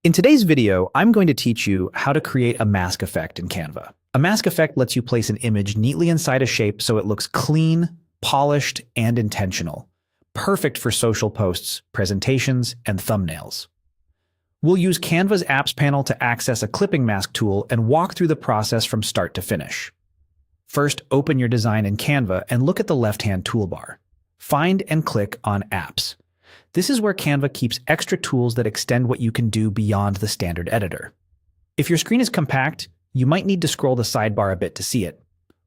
In today's video, I'm going to teach you how to create a mask effect in Canva. A mask effect lets you place an image neatly inside a shape so it looks clean, polished, and intentional. Perfect for social posts, presentations, and thumbnails. We'll use Canva's Apps panel to access a clipping mask tool and walk through the process from start to finish. First, open your design in Canva and look at the left-hand toolbar. Find and click on Apps. This is where Canva keeps extra tools that extend what you can do beyond the standard editor. If your screen is compact, you might need to scroll the sidebar a bit to see it.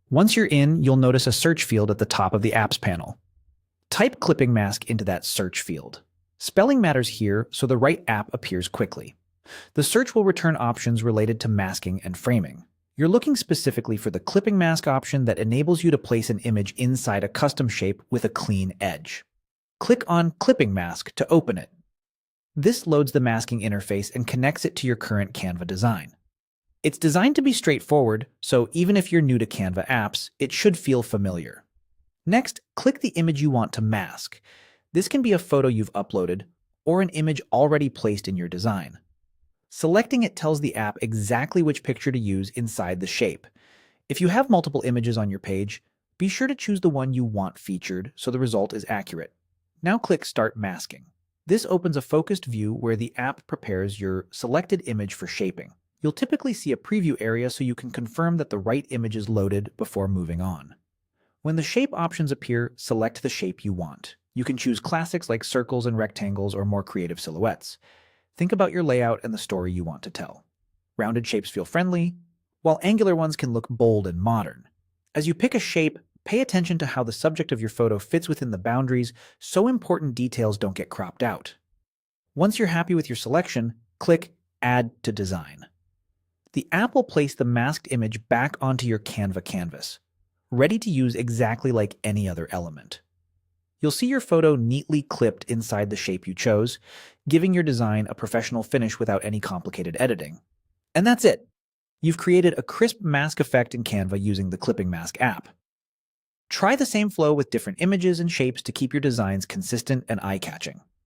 Once you're in, you'll notice a search field at the top of the Apps panel. Type clipping mask into that search field. Spelling matters here, so the right app appears quickly. The search will return options related to masking and framing. You're looking specifically for the clipping mask option that enables you to place an image inside a custom shape with a clean edge. Click on Clipping Mask to open it. This loads the masking interface and connects it to your current Canva design. It's designed to be straightforward, so even if you're new to Canva apps, it should feel familiar. Next, click the image you want to mask. This can be a photo you've uploaded or an image already placed in your design. Selecting it tells the app exactly which picture to use inside the shape. If you have multiple images on your page, be sure to choose the one you want featured so the result is accurate. Now click Start Masking. This opens a focused view where the app prepares your selected image for shaping. You'll typically see a preview area so you can confirm that the right image is loaded before moving on. When the shape options appear, select the shape you want. You can choose classics like circles and rectangles or more creative silhouettes. Think about your layout and the story you want to tell. Rounded shapes feel friendly, while angular ones can look bold and modern. As you pick a shape, pay attention to how the subject of your photo fits within the boundaries so important details don't get cropped out. Once you're happy with your selection, click Add to Design. The app will place the masked image back onto your Canva canvas, ready to use exactly like any other element. You'll see your photo neatly clipped inside the shape you chose, giving your design a professional finish without any complicated editing. And that's it. You've created a crisp mask effect in Canva using the Clipping Mask app. Try the same flow with different images and shapes to keep your designs consistent and eye-catching.